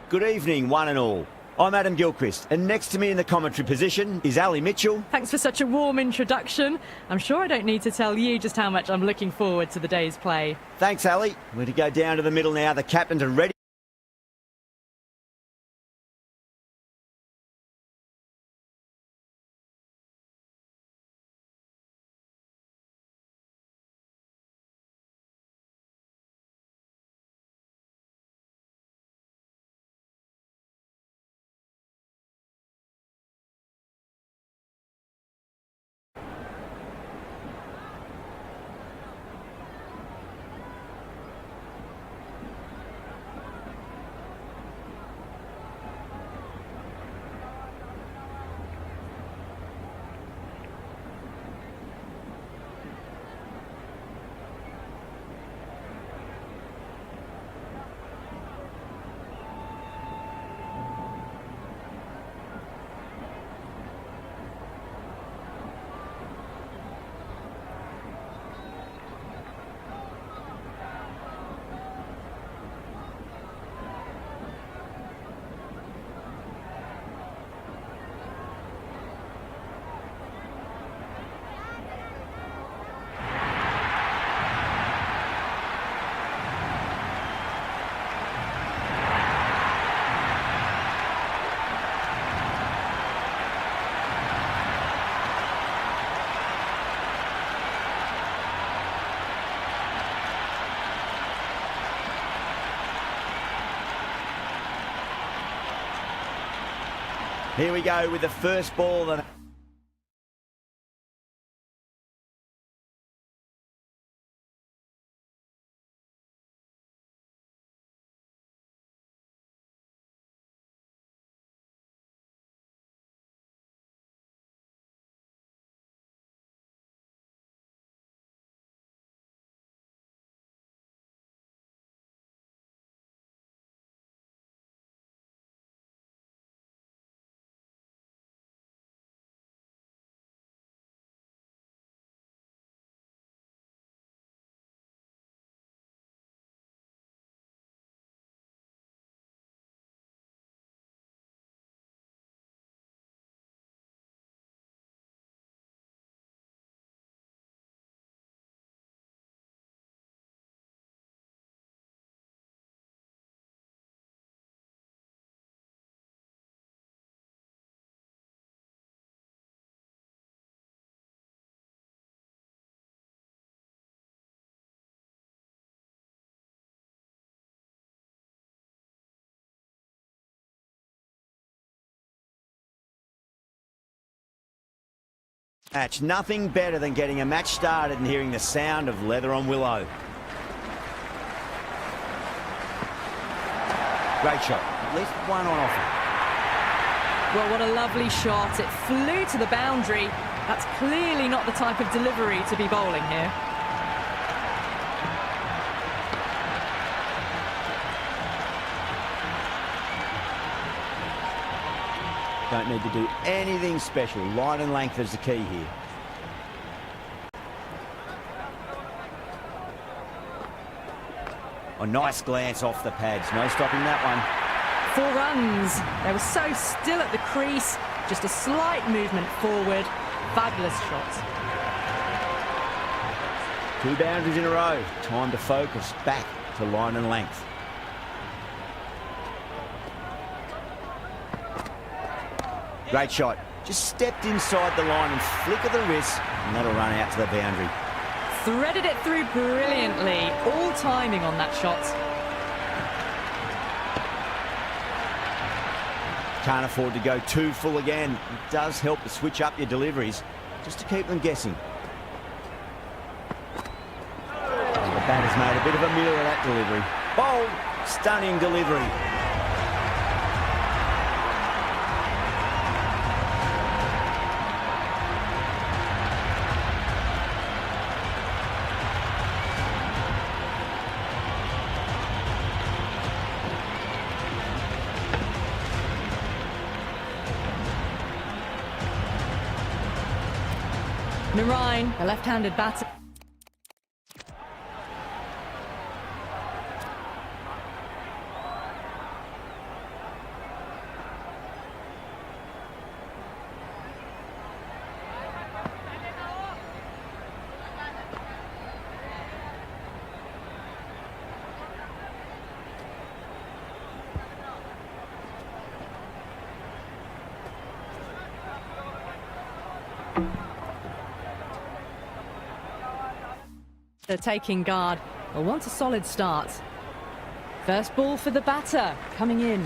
Good evening, one and all. I'm Adam Gilchrist, and next to me in the commentary position is Ali Mitchell. Thanks for such a warm introduction. I'm sure I don't need to tell you just how much I'm looking forward to the day's play. Thanks, Ali. We're to go down to the middle now. The captains are ready. Here we go with the first ball. Match. Nothing better than getting a match started and hearing the sound of leather on willow. Great shot. At least one on offer. Well, what a lovely shot. It flew to the boundary. That's clearly not the type of delivery to be bowling here. Don't need to do anything special. Line and length is the key here. A nice glance off the pads. No stopping that one. 4 runs. They were so still at the crease. Just a slight movement forward. Fabulous shot. 2 boundaries in a row. Time to focus back to line and length. Great shot. Just stepped inside the line and flick of the wrist, and that'll run out to the boundary. Threaded it through brilliantly. All timing on that shot. Can't afford to go too full again. It does help to switch up your deliveries, just to keep them guessing. And the batter's made a bit of a meal of that delivery. Bold, stunning delivery. Narine, the left-handed batter. They're taking guard. They'll want a solid start. First ball for the batter, coming in.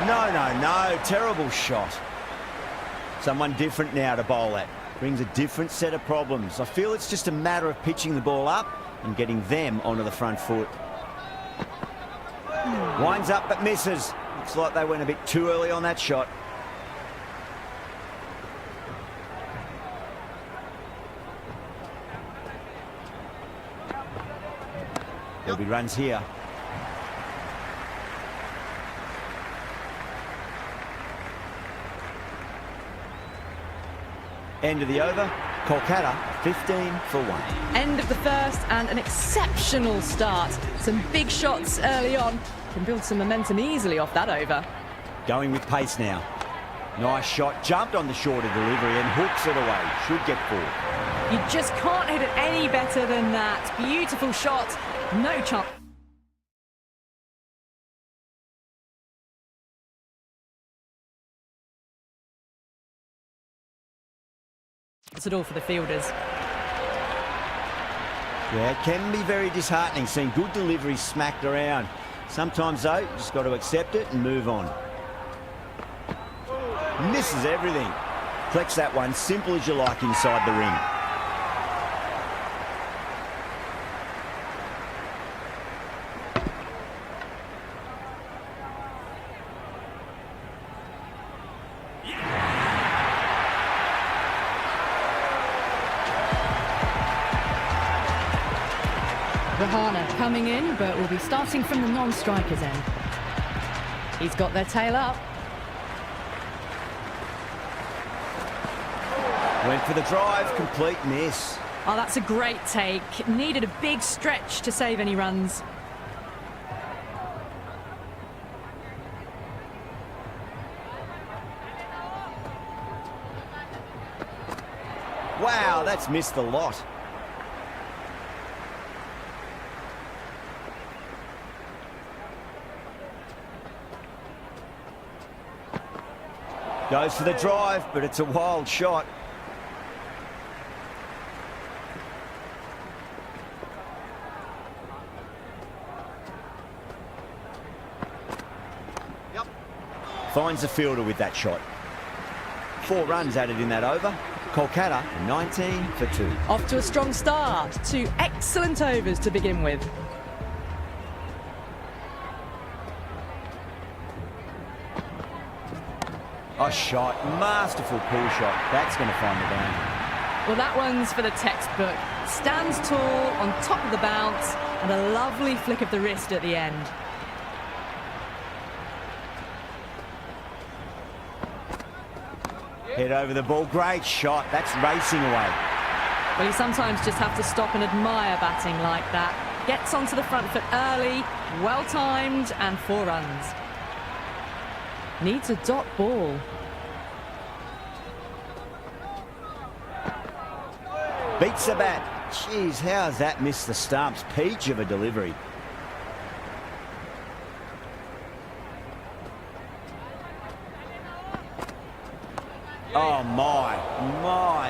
No. Terrible shot. Someone different now to bowl at. Brings a different set of problems. I feel it's just a matter of pitching the ball up and getting them onto the front foot. Winds up but misses. Looks like they went a bit too early on that shot. There'll be runs here. End of the over. Kolkata 15 for 1. End of the first and an exceptional start. Some big shots early on. Can build some momentum easily off that over. Going with pace now. Nice shot. Jumped on the shorter delivery and hooks it away. Should get 4. You just can't hit it any better than that. Beautiful shot. No chance at all for the fielders. Yeah, it can be very disheartening seeing good deliveries smacked around. Sometimes, though, you just got to accept it and move on. Misses everything. Flex that one, simple as you like inside the ring. Rahana coming in, but will be starting from the non-strikers end. He's got their tail up. Went for the drive, complete miss. Oh, that's a great take. Needed a big stretch to save any runs. Wow, that's missed the lot. Goes for the drive, but it's a wild shot. Yep. Finds the fielder with that shot. 4 runs added in that over. Kolkata 19 for 2. Off to a strong start. 2 excellent overs to begin with. A shot, masterful pull shot. That's going to find the boundary. Well, that one's for the textbook. Stands tall on top of the bounce and a lovely flick of the wrist at the end. Head over the ball, great shot. That's racing away. Well, you sometimes just have to stop and admire batting like that. Gets onto the front foot early, well-timed, and 4 runs. Needs a dot ball. Beats the bat. Jeez, how's that missed the stumps? Peach of a delivery. Oh my,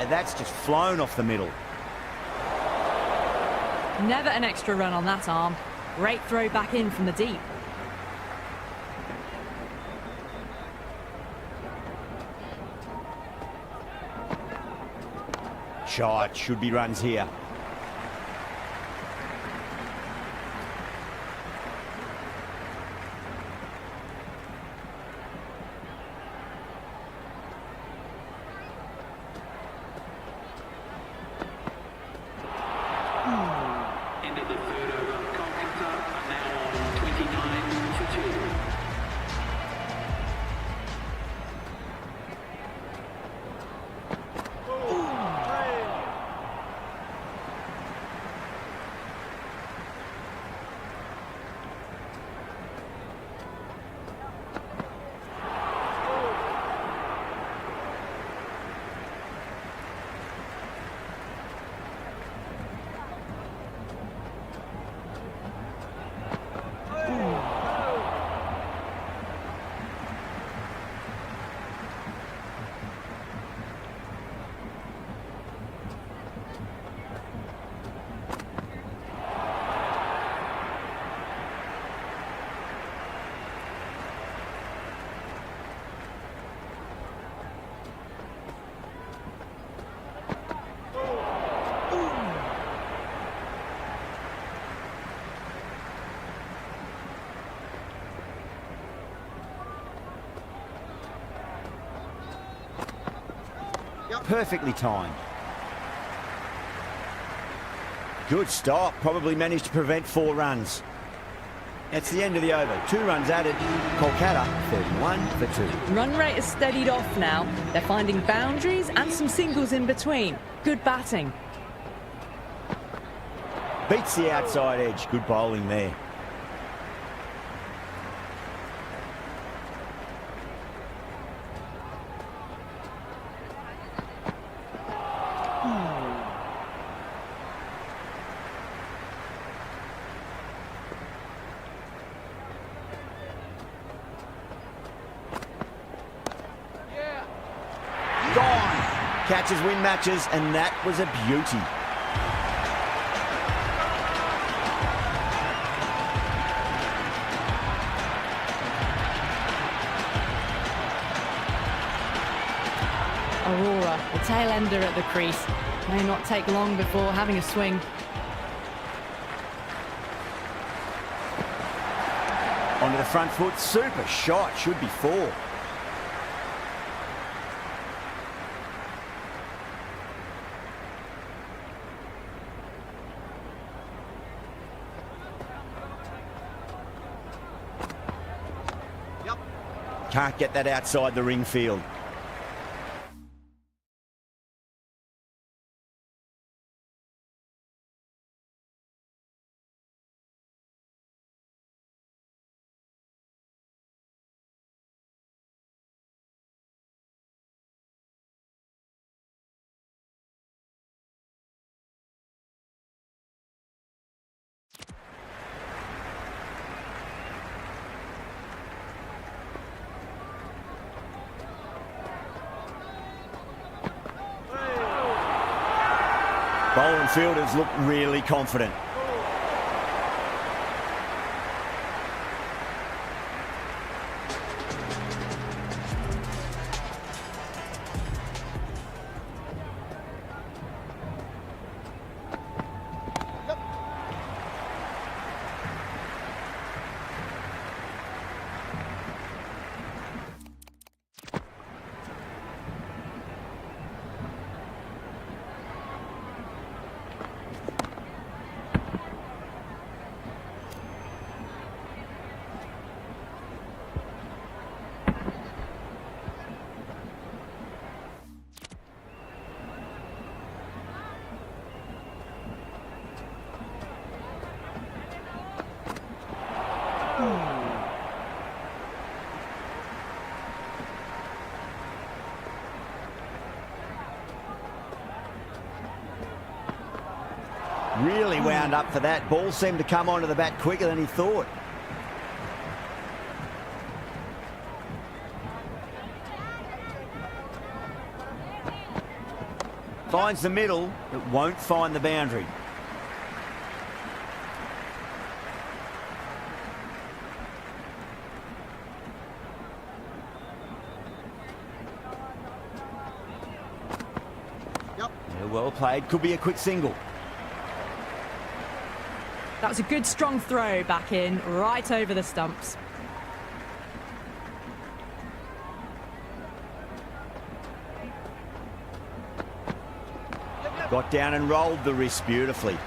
that's just flown off the middle. Never an extra run on that arm. Great throw back in from the deep. Shot, should be runs here. End of the third over. Kolkata now on 29 for 2. perfectly timed. Good stop, probably managed to prevent 4 runs. That's the end of the over. 2 runs added. Kolkata 31 for 2. Run rate has steadied off now. They're finding boundaries and some singles in between. Good batting. Beats the outside edge. Good bowling there. Gone. Catches win matches, and that was a beauty. Aurora, the tail ender at the crease. May not take long before having a swing. Onto the front foot. Super shot. Should be 4. Can't get that outside the ring field. Bowling fielders look really confident. Really wound up for that. Ball seemed to come onto the bat quicker than he thought. Finds the middle, but won't find the boundary. Yeah, well played. Could be a quick single. That was a good strong throw back in, right over the stumps. Got down and rolled the wrist beautifully.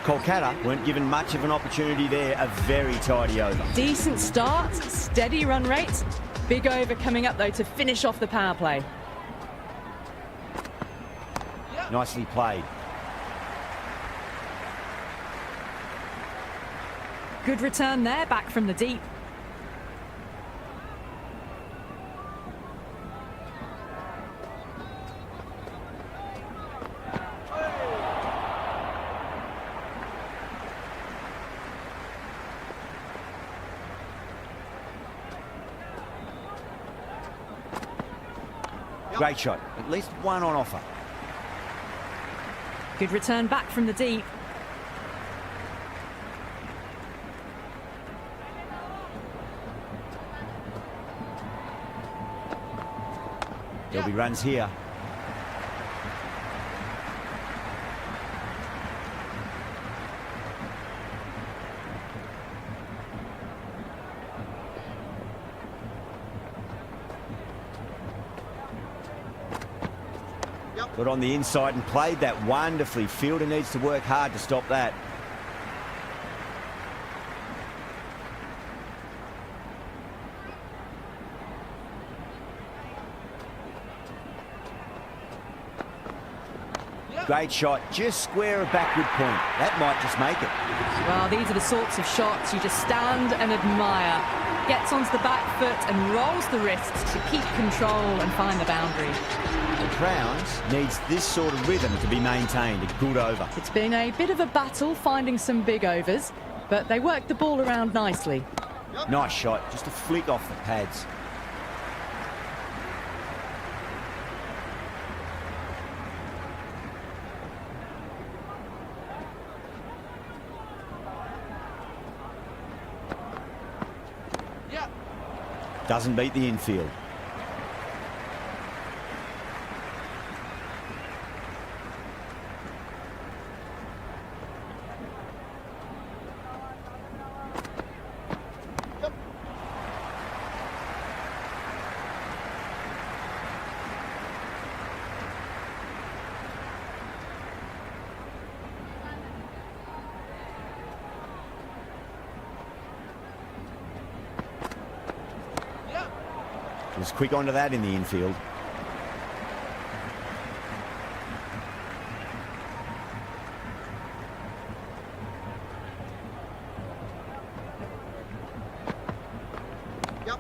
Kolkata weren't given much of an opportunity there. A very tidy over. Decent start, steady run rate. Big over coming up though to finish off the power play. Nicely played. Good return there, back from the deep. Great shot. At least one on offer. Good return back from the deep. There'll be runs here. Got on the inside and played that wonderfully. Fielder needs to work hard to stop that. Great shot, just square of backward point. That might just make it. Well, these are the sorts of shots you just stand and admire. Gets onto the back foot and rolls the wrists to keep control and find the boundary. The Crowns needs this sort of rhythm to be maintained. A good over. It's been a bit of a battle finding some big overs, but they worked the ball around nicely. Nice shot, just a flick off the pads. Doesn't beat the infield. Was quick onto that in the infield. Yep.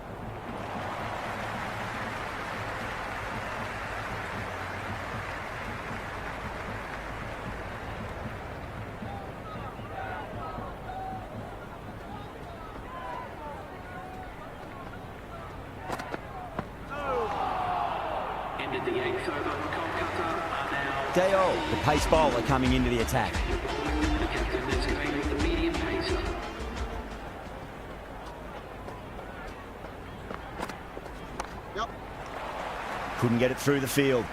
Ended the 8th over. Kolkata are now... Dale, the pace bowler, coming into the attack. The captain is going with the medium pacer. Yep. Couldn't get it through the field.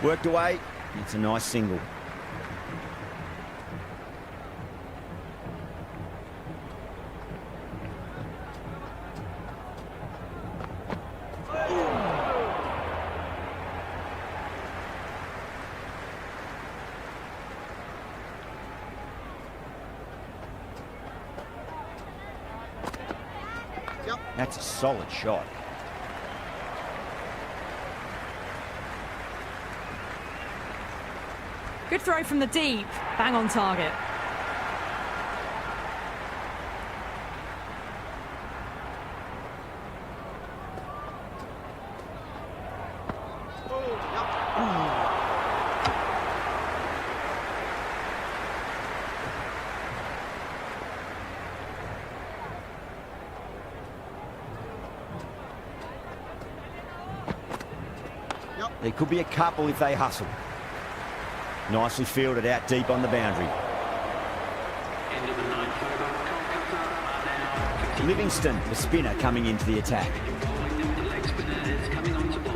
Worked away. It's a nice single. Yep. That's a solid shot. Good throw from the deep, bang on target. There could be a couple if they hustle. Nicely fielded out deep on the boundary. End of the 9th over. Kolkata are now... Livingston, the spinner, coming into the attack. Following them, the leg spinner is coming on to ball.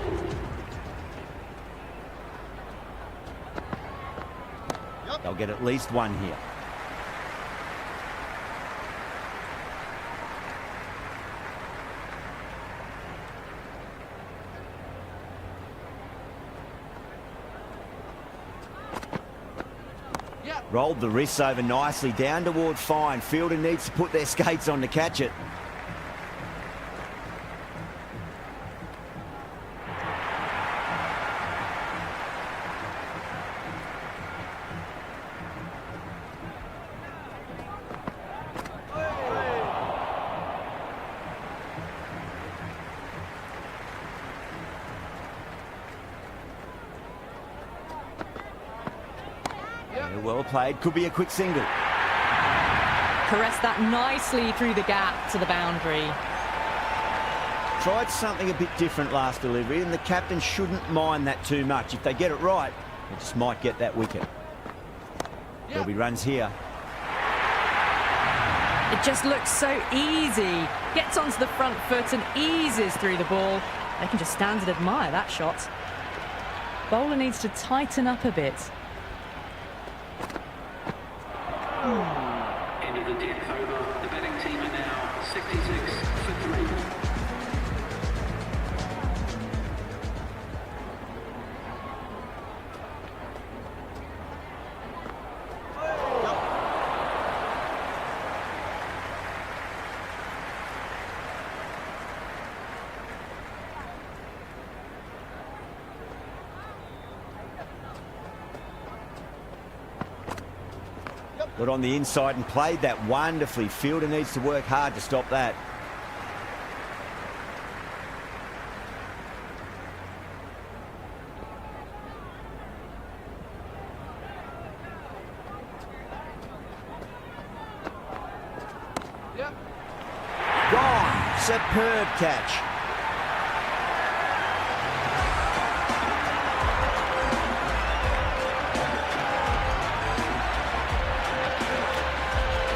They'll get at least one here. Rolled the wrists over nicely, down toward fine. Fielder needs to put their skates on to catch it. Well played, could be a quick single. Caressed that nicely through the gap to the boundary. Tried something a bit different last delivery, and the captain shouldn't mind that too much. If they get it right, they just might get that wicket. There'll be runs here. It just looks so easy. Gets onto the front foot and eases through the ball. They can just stand and admire that shot. bowler needs to tighten up a bit. End of the 10th over. The batting team are now 66 for 3. Got on the inside and played that wonderfully. Fielder needs to work hard to stop that. Gone. Superb catch.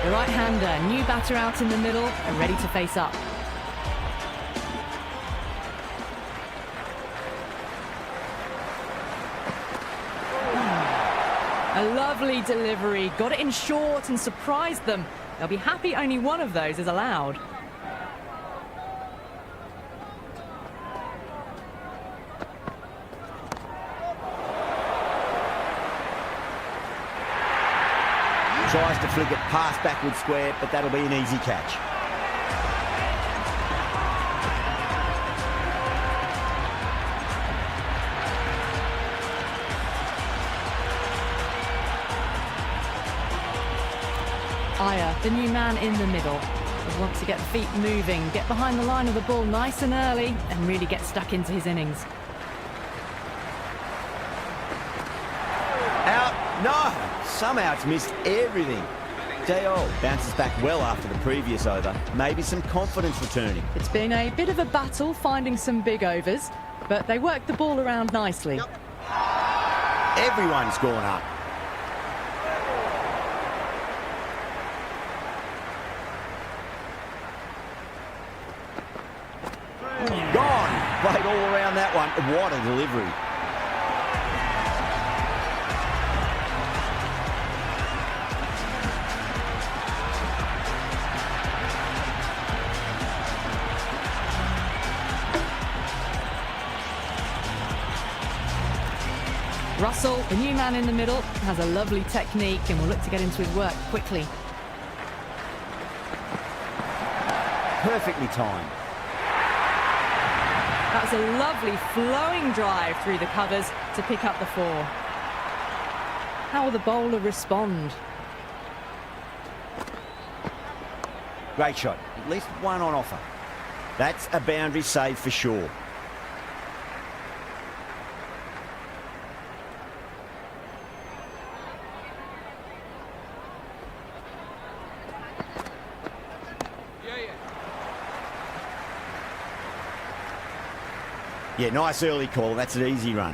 The right-hander, new batter out in the middle and ready to face up. A lovely delivery, got it in short and surprised them. They'll be happy only one of those is allowed. Tries to flick it past backward square, but that'll be an easy catch. Iyer, the new man in the middle. He wants to get the feet moving, get behind the line of the ball nice and early, and really get stuck into his innings. Out. No. Somehow it's missed everything. Dale bounces back well after the previous over. Maybe some confidence returning. It's been a bit of a battle finding some big overs, but they worked the ball around nicely. Everyone's gone up. Gone. Played all around that one. What a delivery. Russell, the new man in the middle, has a lovely technique and will look to get into his work quickly. Perfectly timed. That was a lovely flowing drive through the covers to pick up the 4. How will the bowler respond? Great shot. At least one on offer. That's a boundary save for sure. Yeah, nice early call. That's an easy run.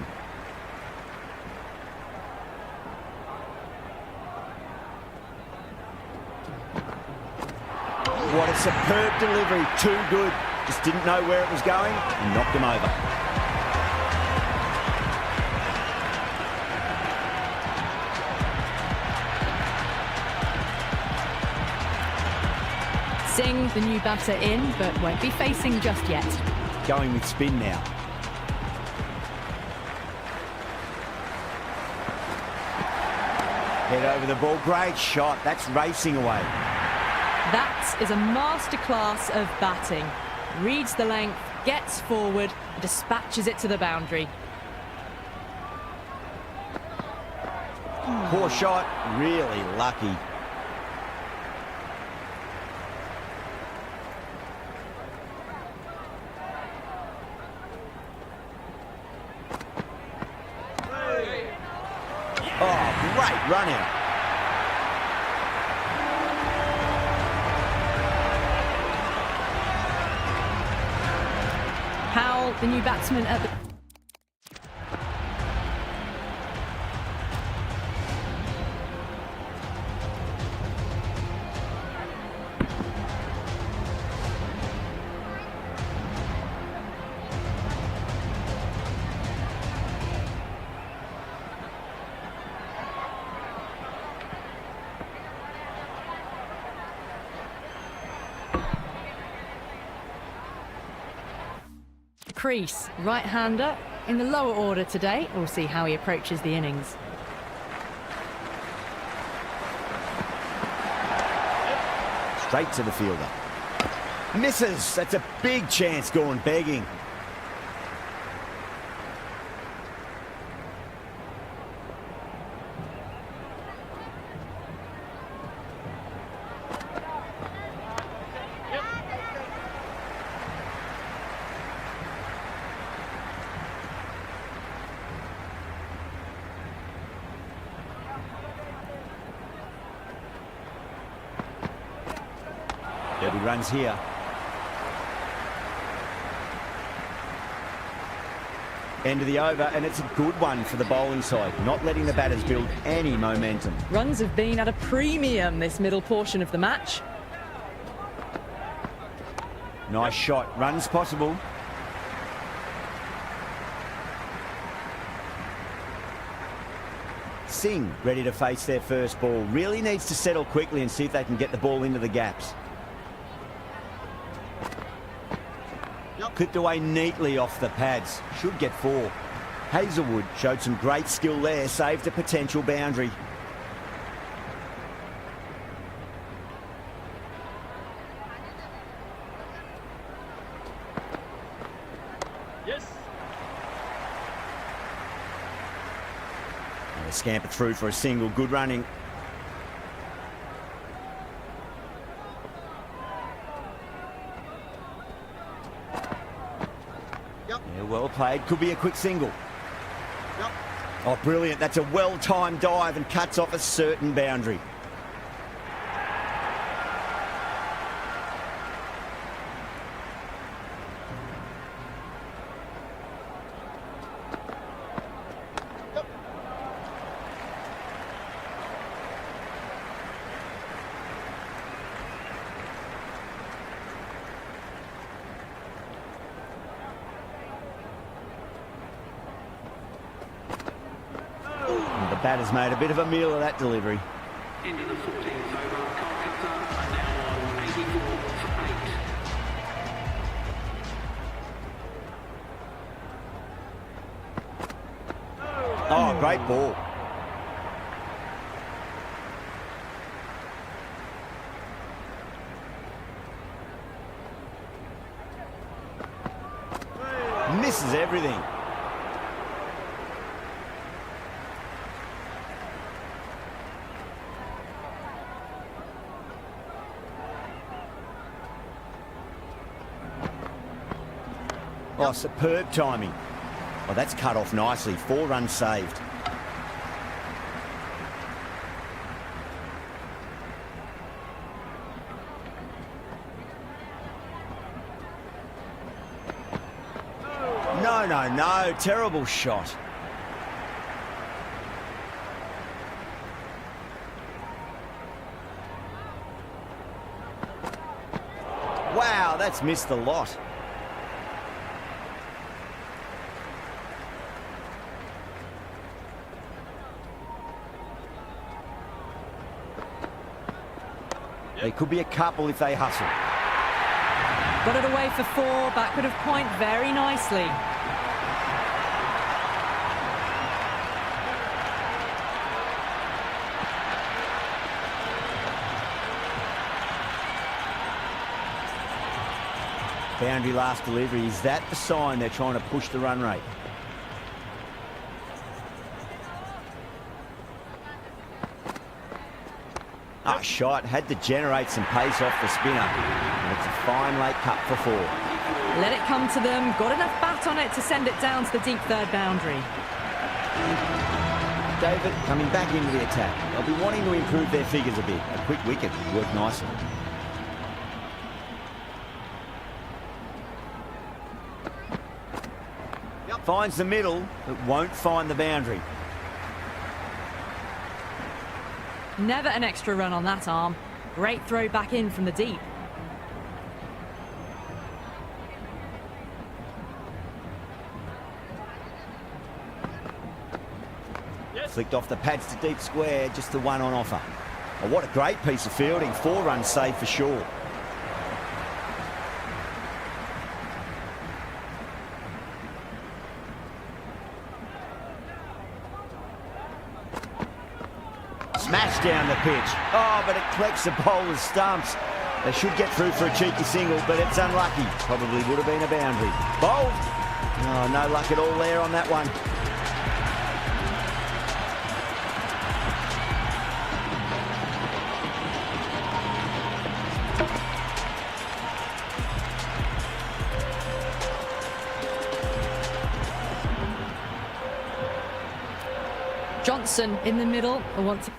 What a superb delivery. Too good. Just didn't know where it was going and knocked him over. Singh, the new batter in, but won't be facing just yet. Going with spin now. Head over the ball. Great shot. That's racing away. That is a masterclass of batting. Reads the length, gets forward, and dispatches it to the boundary. Poor shot. Really lucky. Oh, great run out. Howell, the new batsman at the... crease. Right-hander in the lower order today. We'll see how he approaches the innings. Straight to the fielder. Misses. That's a big chance going begging. There'll be runs here. End of the over, and it's a good one for the bowling side, not letting the batters build any momentum. Runs have been at a premium this middle portion of the match. Nice shot. Runs possible. Singh ready to face their first ball. Really needs to settle quickly and see if they can get the ball into the gaps. Clipped away neatly off the pads. Should get 4. Hazelwood showed some great skill there. Saved a potential boundary. Yes. And they scamper through for a single. Good running. Yeah, well played. Could be a quick single. Yep. Oh, brilliant. That's a well-timed dive and cuts off a certain boundary. The batter's made a bit of a meal of that delivery. Into the 14th over. Kolkata are now on 84 for 8. Oh, great ball. Misses everything. Oh, superb timing. Oh, that's cut off nicely. 4 runs saved. No, no, no. Terrible shot. Wow, that's missed the lot. There could be a couple if they hustle. Got it away for 4, backward of point very nicely. Boundary last delivery. Is that the sign they're trying to push the run rate? Ah, shot. Had to generate some pace off the spinner. And it's a fine late cut for 4. Let it come to them. Got enough bat on it to send it down to the deep third boundary. David coming back into the attack. They'll be wanting to improve their figures a bit. A quick wicket would work nicely. Finds the middle, but won't find the boundary. Never an extra run on that arm. Great throw back in from the deep. Flicked off the pads to deep square, just the one on offer. Oh, what a great piece of fielding. 4 runs saved for sure. smashed down the pitch. Oh, but it collects the bowler's stumps. They should get through for a cheeky single, but it's unlucky. Probably would have been a boundary. Bowled. Oh, no luck at all there on that one. Johnson in the middle. Wants to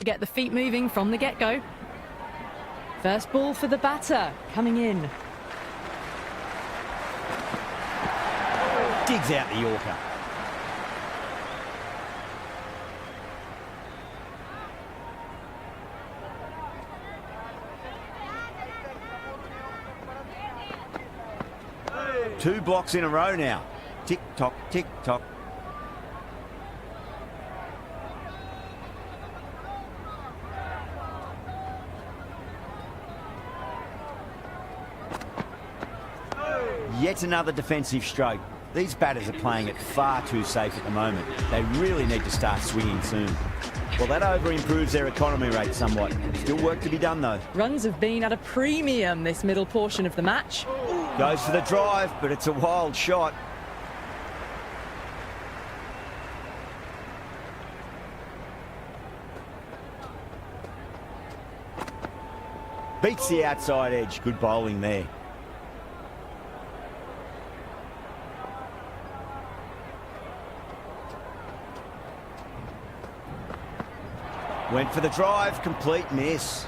get the feet moving from the get-go. First ball for the batter, coming in. Digs out the Yorker. Two blocks in a row now. Tick-tock, tick-tock. Yet another defensive stroke. These batters are playing it far too safe at the moment. They really need to start swinging soon. Well, that over improves their economy rate somewhat. Still work to be done, though. Runs have been at a premium this middle portion of the match. Goes for the drive, but it's a wild shot. Beats the outside edge. Good bowling there. Went for the drive, complete miss.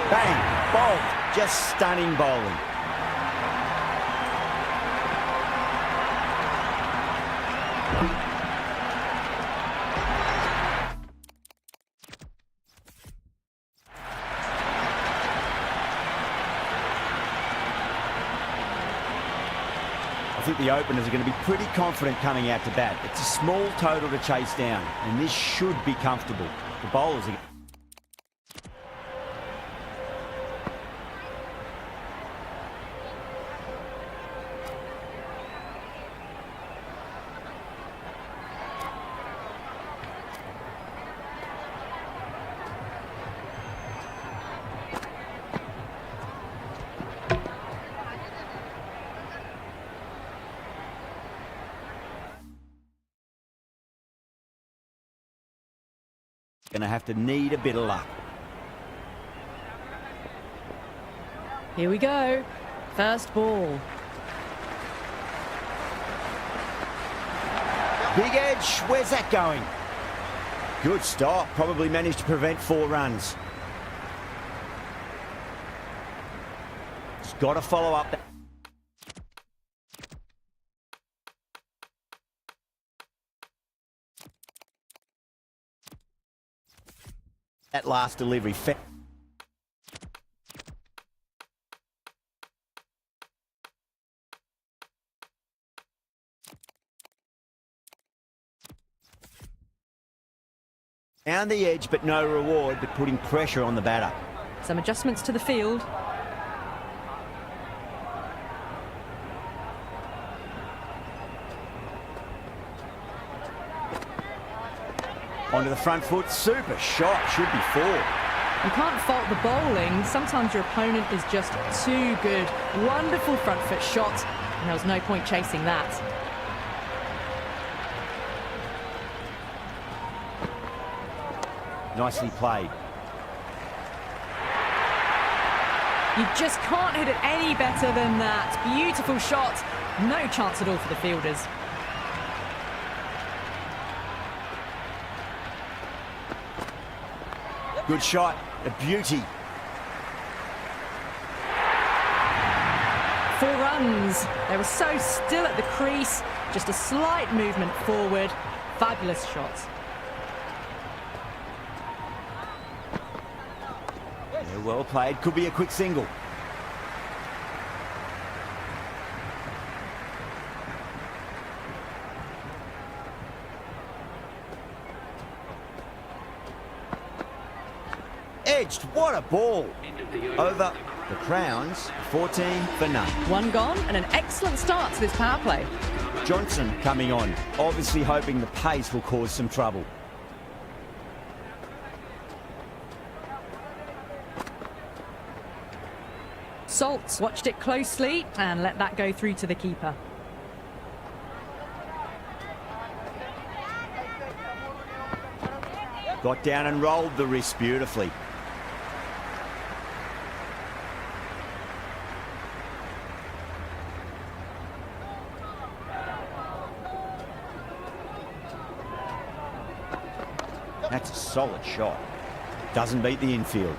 Bang, bowled, just stunning bowling. I think the openers are going to be pretty confident coming out to bat. It's a small total to chase down, and this should be comfortable. The bowlers are... Going to have to need a bit of luck. Here we go. First ball. Big edge, where's that going? Good stop, probably managed to prevent 4 runs. Just got to follow up that. That last delivery. Found the edge, but no reward, but putting pressure on the batter. Some adjustments to the field. Onto the front foot, super shot, should be 4. You can't fault the bowling. Sometimes your opponent is just too good. Wonderful front foot shot, and there was no point chasing that. Nicely played. You just can't hit it any better than that. Beautiful shot. No chance at all for the fielders. Good shot, a beauty. 4 runs. runs. They were so still at the crease, just a slight movement forward. Fabulous shots. Yeah, well played. Could be a quick single. Edged. What a ball. Over the Crowns, 14 for none. One gone and an excellent start to this power play. Johnson coming on, obviously hoping the pace will cause some trouble. Saltz watched it closely and let that go through to the keeper. Got down and rolled the wrist beautifully. That's a solid shot. Doesn't beat the infield.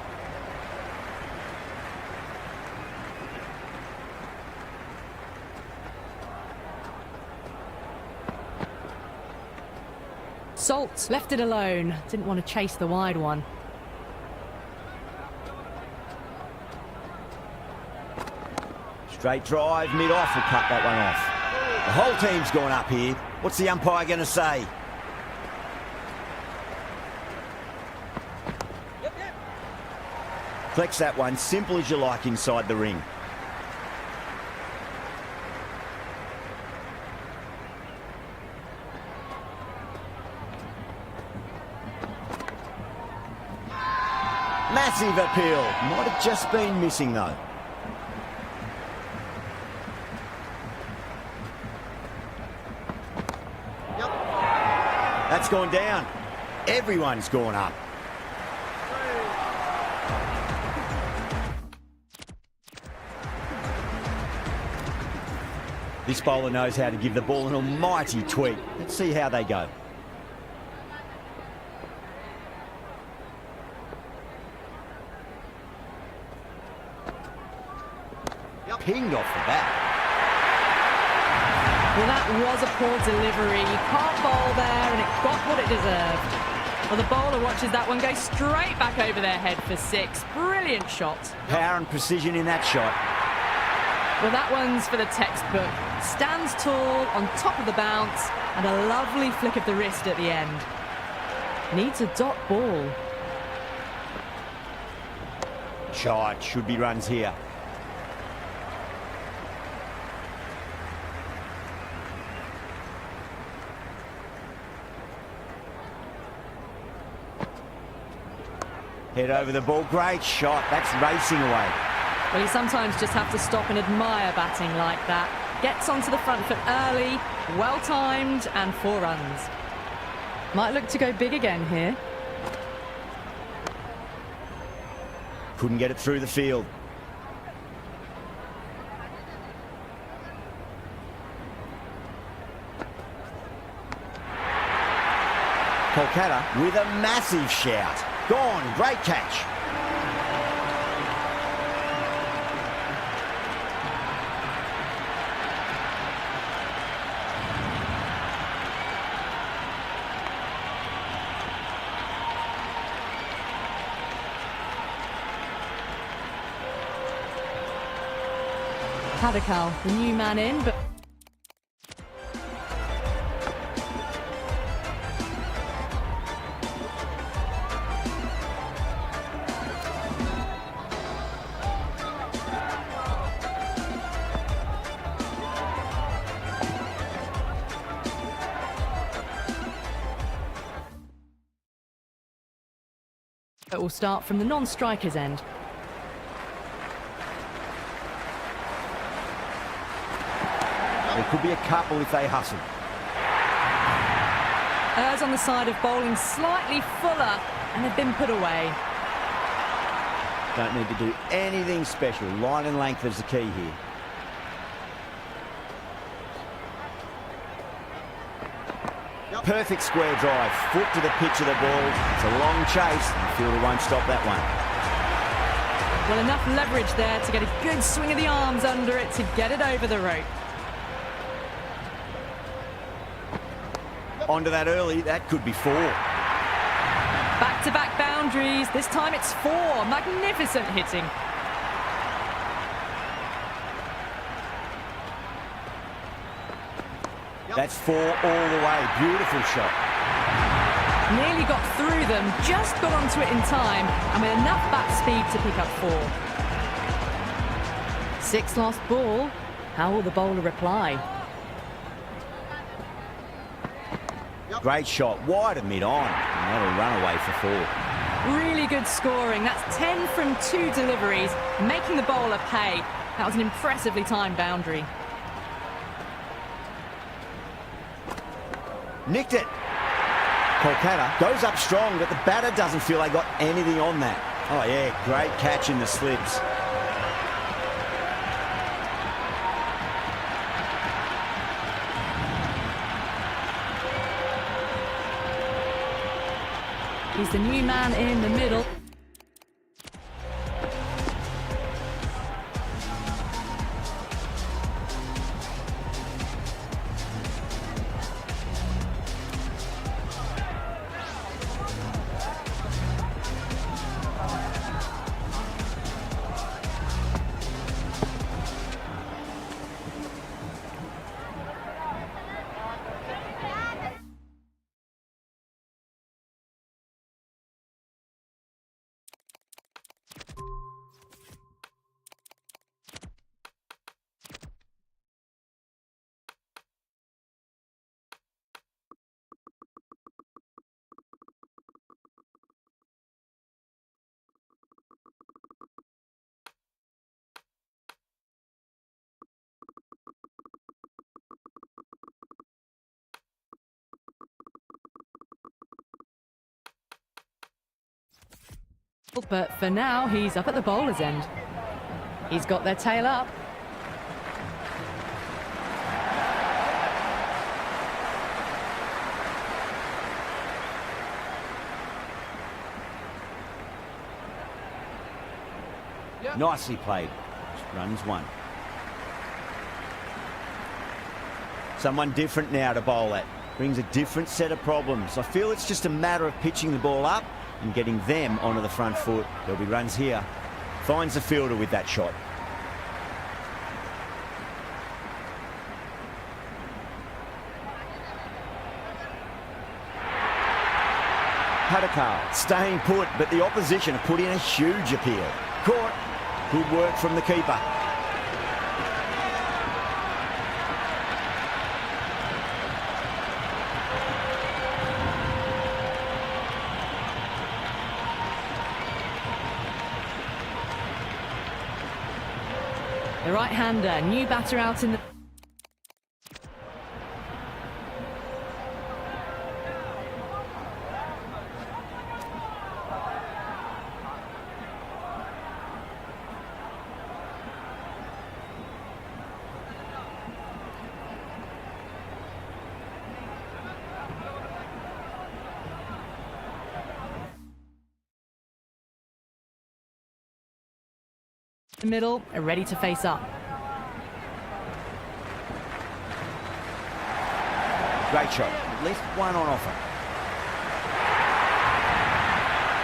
Saltz left it alone. Didn't want to chase the wide one. Straight drive, mid-off will cut that one off. The whole team's gone up here. What's the umpire going to say? Flex that one, simple as you like inside the ring. Massive appeal. Might have just been missing though. Yep. That's gone down. Everyone's gone up. This bowler knows how to give the ball an almighty tweak. Let's see how they go. Yep. Pinged off the bat. Well, that was a poor delivery. You can't bowl there, and it got what it deserved. Well, the bowler watches that one go straight back over their head for six. Brilliant shot. Power and precision in that shot. Well, that one's for the textbook. Stands tall, on top of the bounce, and a lovely flick of the wrist at the end. Needs a dot ball. Shot, should be runs here. Head over the ball, great shot. That's racing away. Well, you sometimes just have to stop and admire batting like that. Gets onto the front foot early, well-timed, and 4 runs. Might look to go big again here. Couldn't get it through the field. Kolkata with a massive shout. Gone, great catch. Padikal, the new man in, but it will start from the non-striker's end. There could be a couple if they hustle. Errs on the side of bowling slightly fuller, and they've been put away. Don't need to do anything special. Line and length is the key here. Yep. Perfect square drive. Foot to the pitch of the ball. It's a long chase. The fielder won't stop that one. Well, enough leverage there to get a good swing of the arms under it to get it over the rope. Onto that early, that could be 4. Back-to-back boundaries. This time it's 4. Magnificent hitting. That's 4 all the way. Beautiful shot. Nearly got through them, just got onto it in time, and with enough bat speed to pick up 4. 6 lost ball. How will the bowler reply? Great shot, wide of mid-on. And that'll run away for 4. Really good scoring. That's 10 from 2 deliveries, making the bowler pay. That was an impressively timed boundary. Nicked it. Kolkata goes up strong, but the batter doesn't feel they got anything on that. Oh yeah, great catch in the slips. He's the new man in the middle. But for now, he's up at the bowler's end. He's got their tail up. Nicely played. Runs 1. Someone different now to bowl at. Brings a different set of problems. I feel it's just a matter of pitching the ball up and getting them onto the front foot. There'll be runs here. Finds the fielder with that shot. Padakar staying put, but the opposition have put in a huge appeal. Caught. Good work from the keeper. The right-hander, new batter out in the... the middle, are ready to face up. Great shot. At least 1 on offer.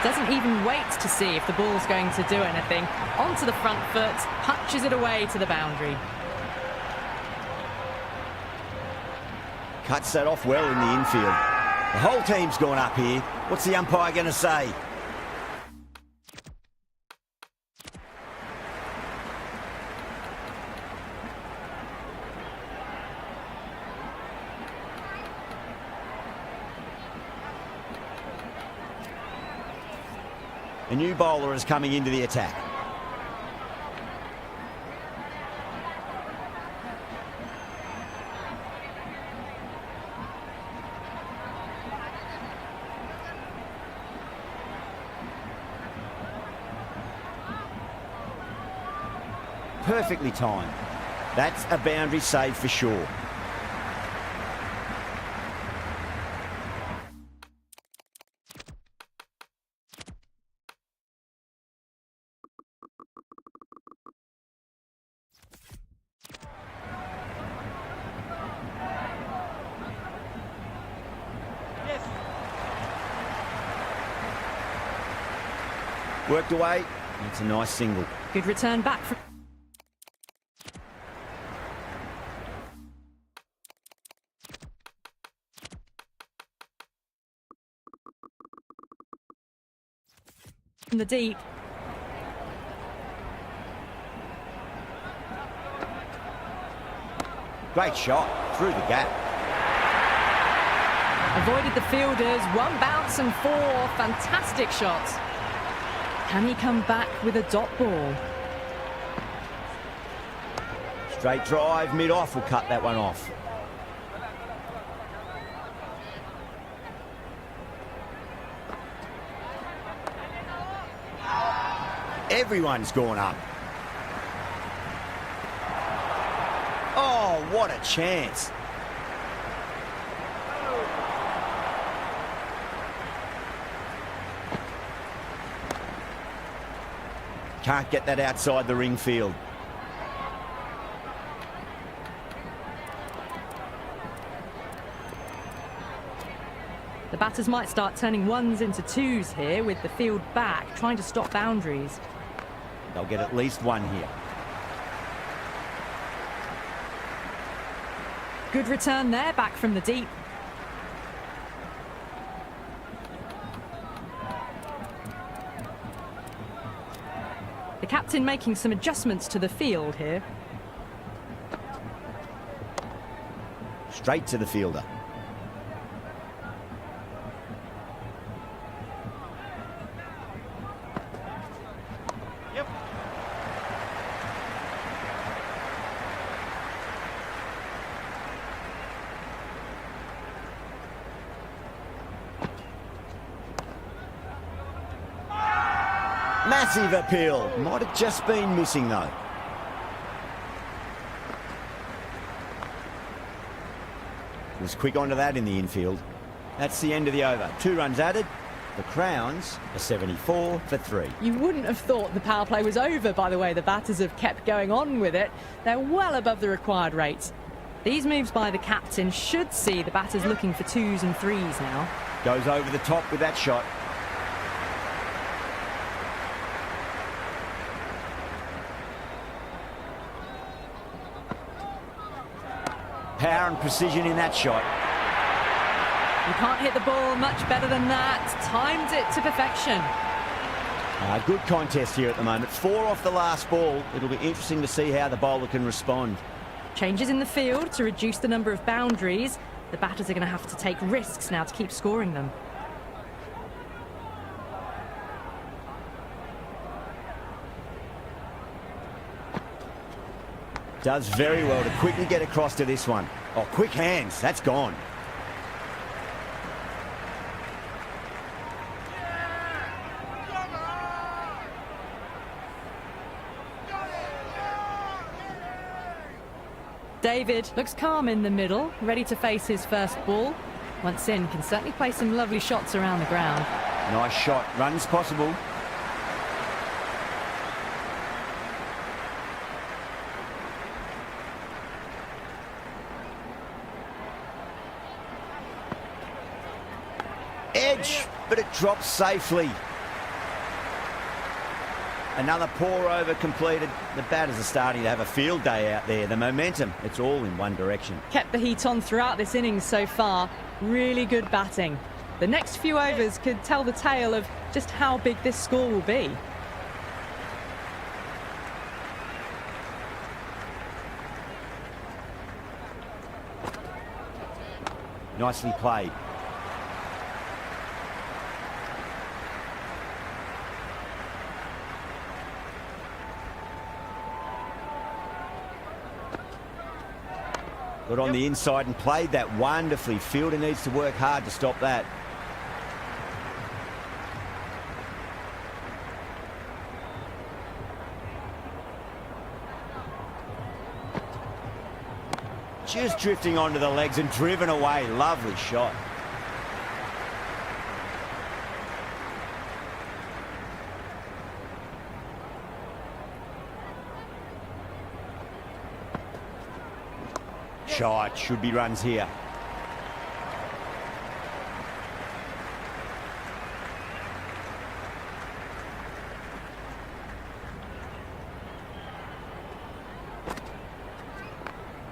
Doesn't even wait to see if the ball's going to do anything. Onto the front foot, punches it away to the boundary. Cuts that off well in the infield. The whole team's gone up here. What's the umpire going to say? A new bowler is coming into the attack. Perfectly timed. That's a boundary save for sure. Worked away. It's a nice single. Good return back from the deep. Great shot through the gap. Avoided the fielders, one bounce and 4 fantastic shots. Can he come back with a dot ball? Straight drive, mid-off will cut that one off. Everyone's gone up. Oh, what a chance. Can't get that outside the ring field. The batters might start turning ones into twos here with the field back, trying to stop boundaries. They'll get at least one here. Good return there, back from the deep. The captain making some adjustments to the field here. Straight to the fielder. Yep. Massive appeal. Might have just been missing though. Was quick onto that in the infield. That's the end of the over. 2 runs added. The Crowns are 74 for 3. You wouldn't have thought the power play was over by the way the batters have kept going on with it. They're well above the required rates. These moves by the captain should see the batters looking for 2s and 3s now. Goes over the top with that shot. Power and precision in that shot. You can't hit the ball much better than that. Timed it to perfection. Good contest here at the moment. 4 off the last ball. It'll be interesting to see how the bowler can respond. Changes in the field to reduce the number of boundaries. The batters are going to have to take risks now to keep scoring them. Does very well to quickly get across to this one. Oh, quick hands. That's gone. David looks calm in the middle, ready to face his first ball. Once in, can certainly play some lovely shots around the ground. Nice shot. Runs possible. Edge, but it drops safely. Another pour over completed. The batters are starting to have a field day out there. The momentum, it's all in one direction. Kept the heat on throughout this innings so far. Really good batting. The next few overs could tell the tale of just how big this score will be. Nicely played. Got on the inside and played that wonderfully. Fielder needs to work hard to stop that. Just drifting onto the legs and driven away. Lovely shot. Shot, should be runs here.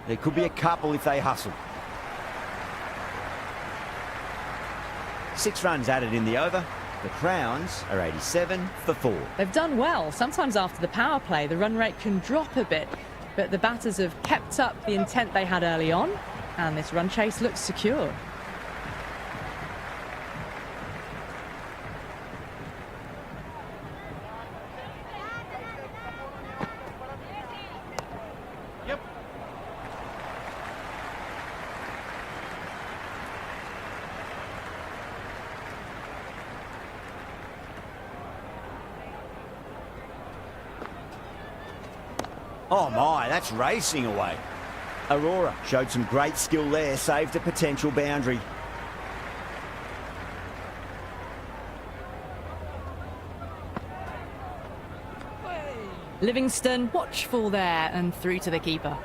There could be a couple if they hustle. 6 runs added in the over. The Crowns are 87 for 4. They've done well. Sometimes after the power play, the run rate can drop a bit, but the batters have kept up the intent they had early on, and this run chase looks secure. Yep. Oh my, that's racing away. Aurora showed some great skill there, saved a potential boundary. Livingston, watchful there and through to the keeper.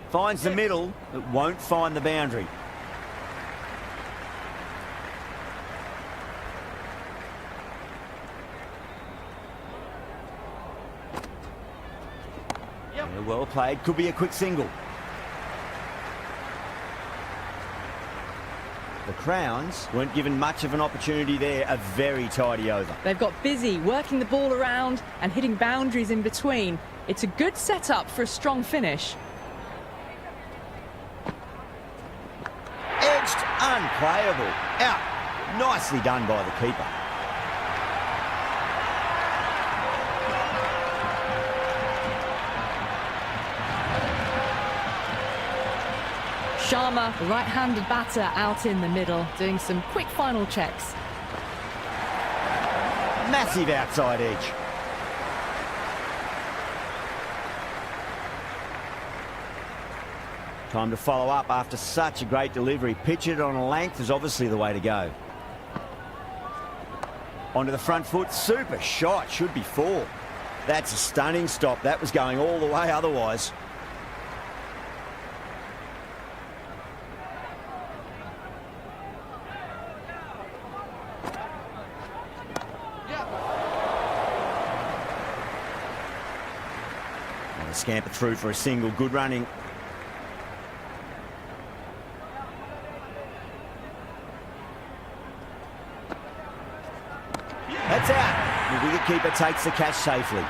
Finds the middle, but won't find the boundary. Yep. Yeah, well played, could be a quick single. The Crowns weren't given much of an opportunity there, a very tidy over. They've got busy working the ball around and hitting boundaries in between. It's a good setup for a strong finish. Edged, unplayable. Out. Nicely done by the keeper. Sharma, the right-handed batter, out in the middle, doing some quick final checks. Massive outside edge. Time to follow up after such a great delivery. Pitch it on a length is obviously the way to go. Onto the front foot, super shot, should be 4. That's a stunning stop. That was going all the way otherwise. And a scamper through for a single, good running. That's out. The wicketkeeper takes the catch safely.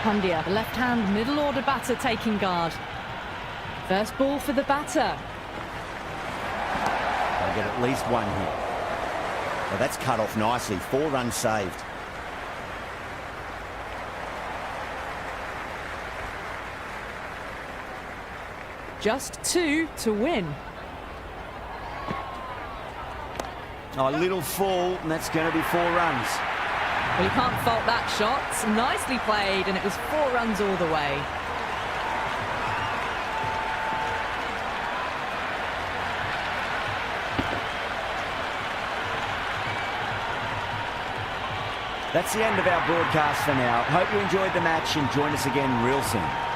Pandya, the left-hand middle-order batter, taking guard. First ball for the batter. They'll get at least 1 here. Well, that's cut off nicely. 4 runs saved. Just 2 to win. Oh, a little fall, and that's going to be 4 runs. Well, you can't fault that shot. Nicely played, and it was 4 runs all the way. That's the end of our broadcast for now. Hope you enjoyed the match and join us again real soon.